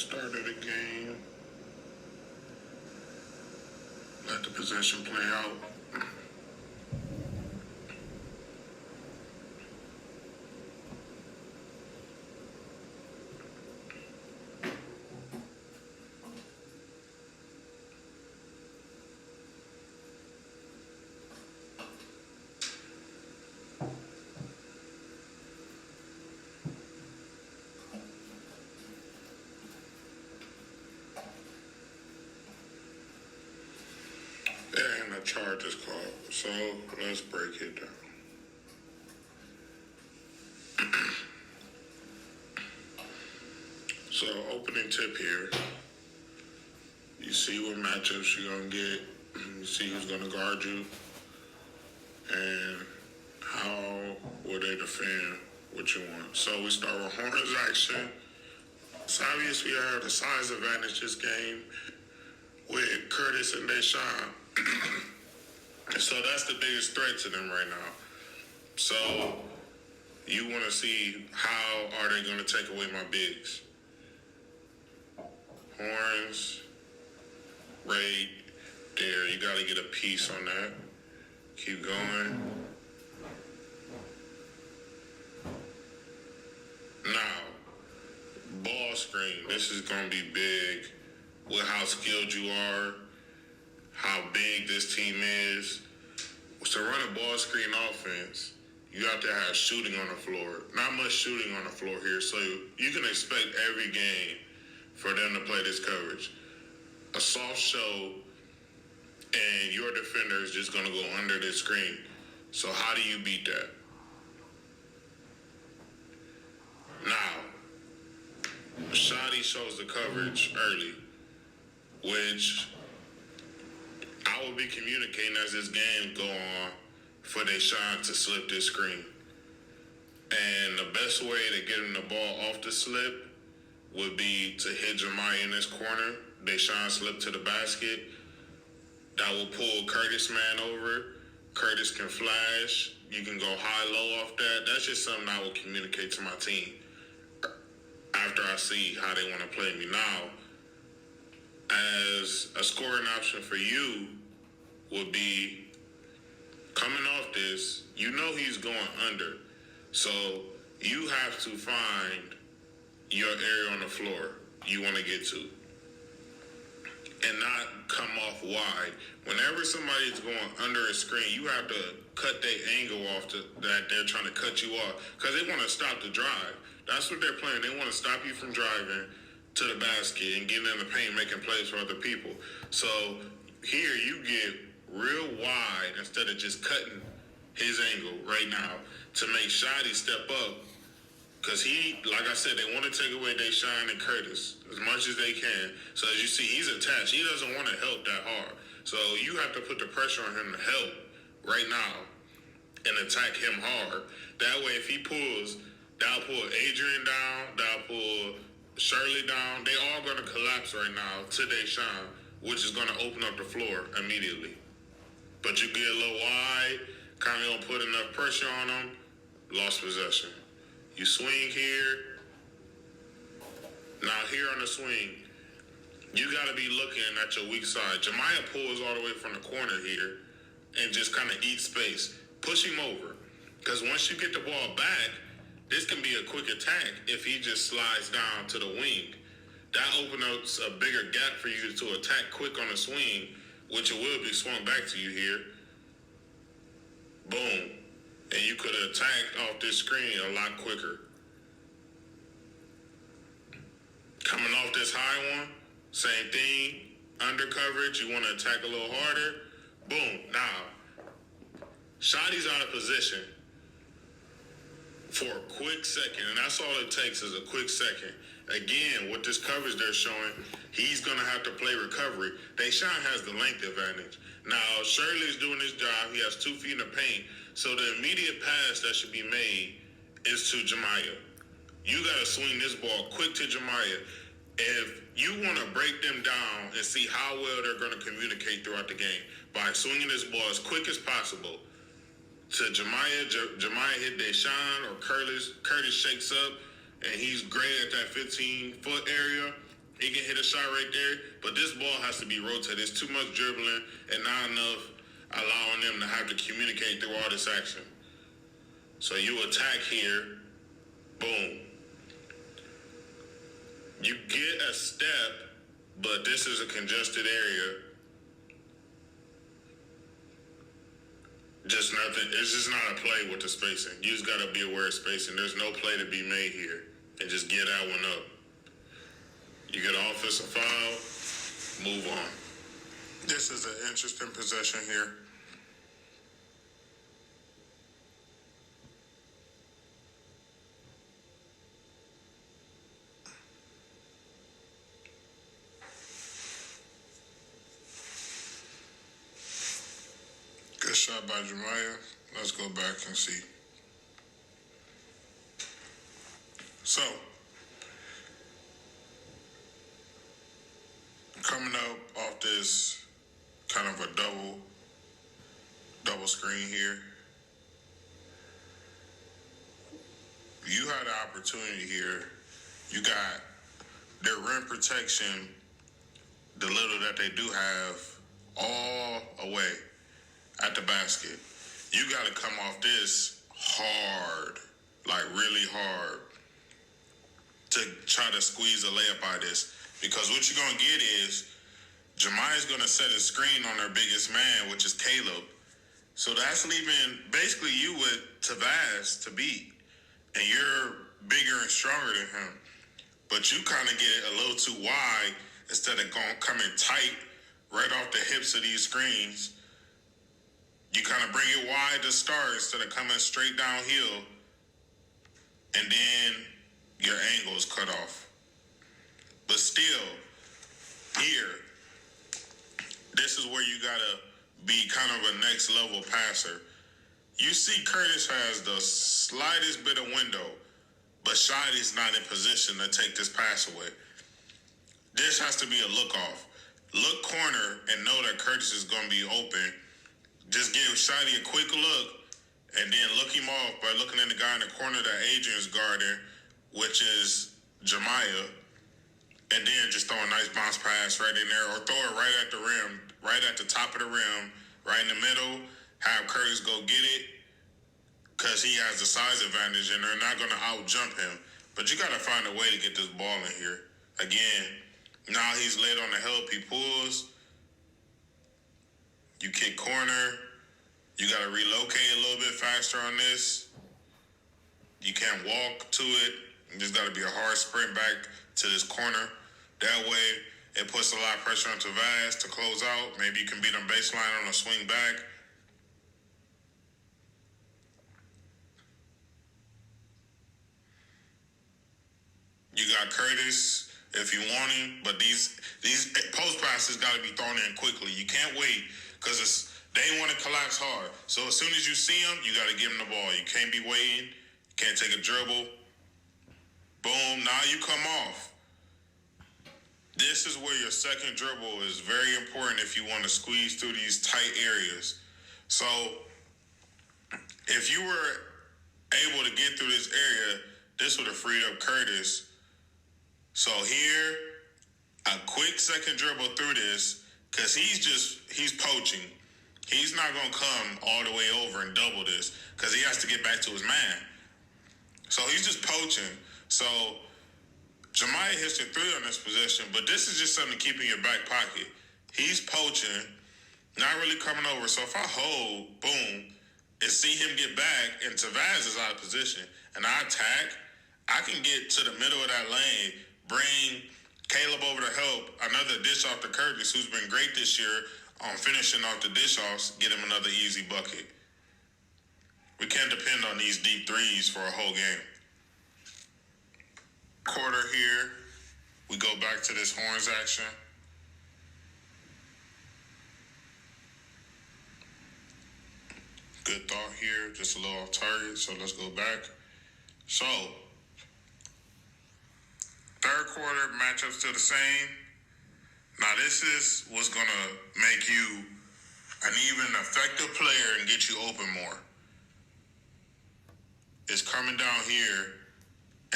start of the game. Let the possession play out. And the charge is called. So let's break it down. So opening tip here. You see what matchups you're gonna get. You see who's gonna guard you, and how will they defend what you want. So we start with Hornets action. It's obvious we have the size advantage this game with Curtis and Deshaun. So that's the biggest threat to them right now. So you want to see how are they going to take away my bigs. Horns, right there. You got to get a piece on that. Keep going. Now, ball screen. This is going to be big with how skilled you are, how big this team is. To run a ball screen offense, you have to have shooting on the floor. Not much shooting on the floor here, so you can expect every game for them to play this coverage. A soft show, and your defender is just going to go under this screen. So how do you beat that? Now, Shotty shows the coverage early, which I will be communicating as this game go on for Deshaun to slip this screen. And the best way to get him the ball off the slip would be to hit Jemiah in this corner. Deshaun slip to the basket. That will pull Curtis man over. Curtis can flash. You can go high-low off that. That's just something I will communicate to my team after I see how they want to play me. Now, as a scoring option for you would be coming off this, you know he's going under. So you have to find your area on the floor you want to get to and not come off wide. Whenever somebody's going under a screen, you have to cut their angle off that they're trying to cut you off because they want to stop the drive. That's what they're playing. They want to stop you from driving to the basket and getting in the paint, making plays for other people. So here you get real wide instead of just cutting his angle right now to make Shotty step up. Because he, like I said, they want to take away Deshaun and Curtis as much as they can. So as you see, he's attached. He doesn't want to help that hard. So you have to put the pressure on him to help right now and attack him hard. That way, if he pulls, that'll pull Adrian down, that'll pull Shirley down. They all going to collapse right now to Deshaun, which is going to open up the floor immediately. But you get a little wide, kind of don't put enough pressure on them, lost possession. You swing here. Now here on the swing, you got to be looking at your weak side. Jemiah pulls all the way from the corner here and just kind of eats space. Push him over. Because once you get the ball back, this can be a quick attack if he just slides down to the wing. That opens up a bigger gap for you to attack quick on the swing, which it will be swung back to you here. Boom. And you could attack off this screen a lot quicker. Coming off this high one, same thing. Under coverage, you want to attack a little harder. Boom. Now, Shotty's out of position for a quick second, and that's all it takes is a quick second. Again, with this coverage they're showing, he's going to have to play recovery. Deshaun has the length advantage. Now, Shirley's doing his job. He has 2 feet in the paint. So the immediate pass that should be made is to Jemiah. You got to swing this ball quick to Jemiah. If you want to break them down and see how well they're going to communicate throughout the game by swinging this ball as quick as possible to Jemiah, Jemiah hit Deshaun or Curtis shakes up and he's great at that 15-foot area, He can hit a shot right there, but this ball has to be rotated. It's too much dribbling and not enough allowing them to have to communicate through all this action. So you attack here, boom. You get a step, but this is a congested area. Just nothing. It's just not a play with the spacing. You just gotta be aware of spacing. There's no play to be made here, and just get that one up. You get an offensive foul, move on. This is an interesting possession here. Good shot by Jemiah. Let's go back and see. So, coming up off this kind of a double screen here. You had an opportunity here. You got their rim protection, the little that they do have, all away at the basket. You got to come off this hard, like really hard, to try to squeeze a layup out of this. Because what you're going to get is Jemiah's going to set a screen on their biggest man, which is Caleb. So that's leaving basically you with Tavaz to beat. And you're bigger and stronger than him. But you kind of get a little too wide instead of coming tight right off the hips of these screens. You kind of bring it wide to start instead of coming straight downhill. And then your angle is cut off. But still, here, this is where you got to be kind of a next level passer. You see Curtis has the slightest bit of window, but Shadi's not in position to take this pass away. This has to be a look off. Look corner and know that Curtis is going to be open. Just give Shadi a quick look and then look him off by looking at the guy in the corner that Adrian's guarding, which is Jemiah, and then just throw a nice bounce pass right in there, or throw it right at the rim, right at the top of the rim, right in the middle, have Curtis go get it, because he has the size advantage and they're not going to out-jump him. But you got to find a way to get this ball in here. Again, now he's laid on the help, he pulls. You kick corner. You got to relocate a little bit faster on this. You can't walk to it. There's got to be a hard sprint back to this corner. That way, it puts a lot of pressure on Tavaz to close out. Maybe you can beat him baseline on a swing back. You got Curtis if you want him, but these post passes got to be thrown in quickly. You can't wait because they want to collapse hard. So as soon as you see them, you got to give them the ball. You can't be waiting. You can't take a dribble. Boom, now you come off. This is where your second dribble is very important if you want to squeeze through these tight areas. So if you were able to get through this area, this would have freed up Curtis. So here, a quick second dribble through this, because he's poaching. He's not going to come all the way over and double this, because he has to get back to his man. So he's just poaching. So Jemiah hits the three on this possession, but this is just something to keep in your back pocket. He's poaching, not really coming over. So if I hold, boom, and see him get back, and Tavaz is out of position, and I attack, I can get to the middle of that lane, bring Caleb over to help, another dish off to Curtis, who's been great this year on finishing off the dish offs, get him another easy bucket. We can't depend on these deep threes for a whole game. Quarter here, we go back to this horns action. Good thought here, just a little off target, so let's go back. So, third quarter, matchup still the same. Now this is what's going to make you an even effective player and get you open more. It's coming down here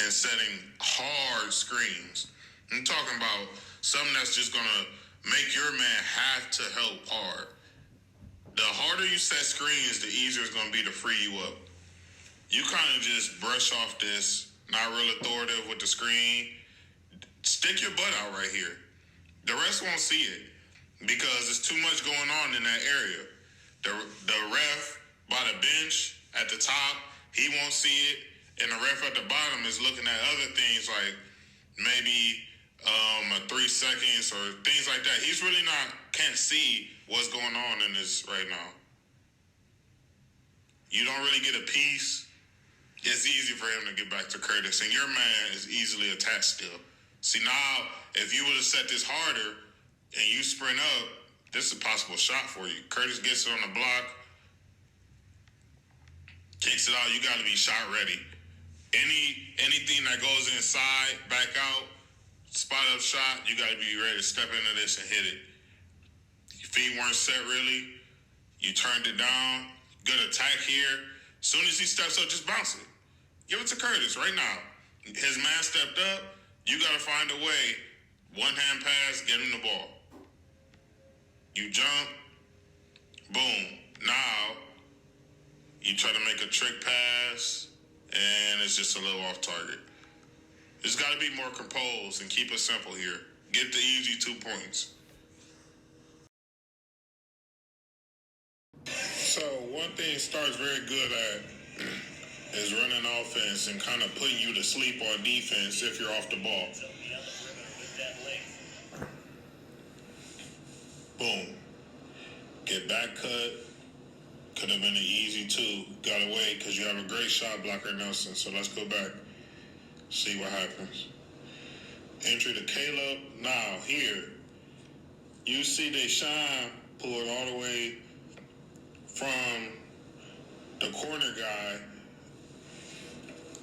and setting hard screens. I'm talking about something that's just going to make your man have to help hard. The harder you set screens, the easier it's going to be to free you up. You kind of just brush off this, not real authoritative with the screen. Stick your butt out right here. The rest won't see it because there's too much going on in that area. The ref by the bench at the top, he won't see it. And the ref at the bottom is looking at other things like maybe a 3 seconds or things like that. He's really can't see what's going on in this right now. You don't really get a piece. It's easy for him to get back to Curtis, and your man is easily attached still. See, now, if you would have set this harder and you sprint up, this is a possible shot for you. Curtis gets it on the block, kicks it out. You got to be shot ready. Anything that goes inside, back out, spot up shot, you got to be ready to step into this and hit it. Your feet weren't set really. You turned it down. Good attack here. As soon as he steps up, just bounce it. Give it to Curtis right now. His man stepped up. You got to find a way. One hand pass, get him the ball. You jump. Boom. Now, you try to make a trick pass, and it's just a little off target. It's got to be more composed and keep it simple here. Get the easy 2 points. So, one thing Stark's very good at is running offense and kind of putting you to sleep on defense if you're off the ball. Boom. Get back cut. Could have been an easy 2. Got away because you have a great shot blocker, Nelson. So let's go back. See what happens. Entry to Caleb. Now, here. You see Deshaun pull it all the way from the corner guy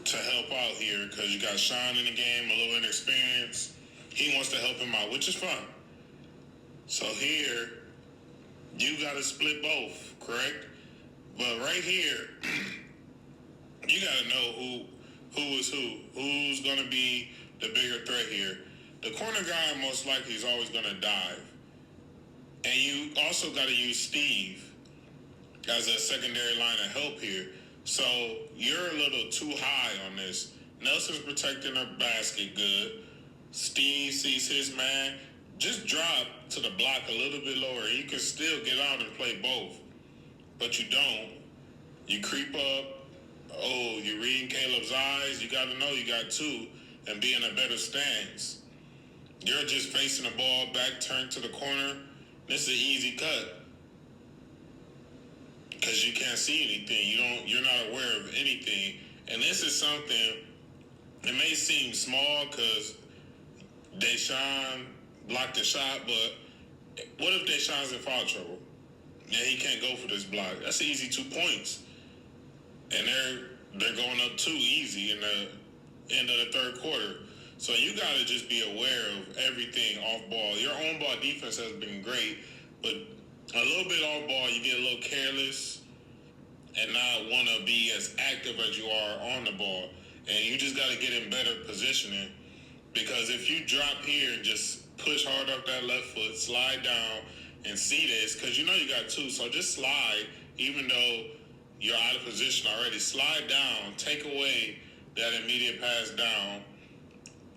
to help out here because you got Sean in the game, a little inexperienced. He wants to help him out, which is fine. So here, you got to split both, correct? But right here, you got to know who is who. Who's going to be the bigger threat here? The corner guy most likely is always going to dive. And you also got to use Steve as a secondary line of help here. So you're a little too high on this. Nelson's protecting her basket good. Steve sees his man. Just drop to the block a little bit lower. You can still get out and play both. But you don't. You creep up. Oh, you're reading Caleb's eyes. You got to know you got 2 and be in a better stance. You're just facing the ball back, turned to the corner. This is an easy cut. Because you can't see anything. You're not aware of anything. And this is something, it may seem small because Deshaun blocked the shot, but what if Deshaun's in foul trouble? Yeah, he can't go for this block. That's an easy 2 points. And they're going up 2 easy in the end of the third quarter. So you got to just be aware of everything off ball. Your own ball defense has been great, but a little bit off ball, you get a little careless and not want to be as active as you are on the ball. And you just got to get in better positioning because if you drop here and just push hard up that left foot, slide down and see this, because you know you got 2, so just slide even though you're out of position already. Slide down, take away that immediate pass down,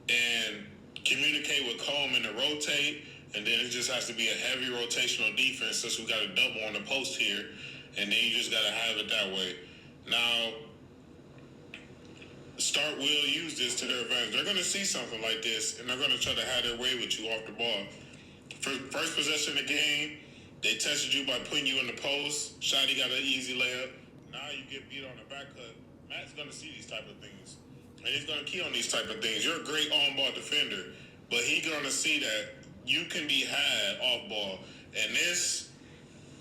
and communicate with Coleman to rotate, and then it just has to be a heavy rotational defense since we got a double on the post here, and then you just got to have it that way. Now, Stark will use this to their advantage. They're going to see something like this, and they're going to try to have their way with you off the ball. For first possession of the game, they tested you by putting you in the post. Shotty got an easy layup. Now you get beat on the back cut. Matt's going to see these type of things. And he's going to key on these type of things. You're a great on-ball defender, but he's going to see that you can be had off-ball. And this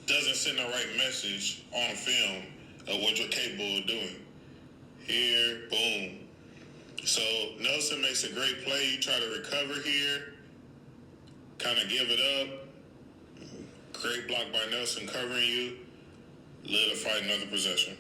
doesn't send the right message on film of what you're capable of doing. Here, boom. So Nelson makes a great play. You try to recover here. Kind of give it up. Great block by Nelson covering you. Live to fight another possession.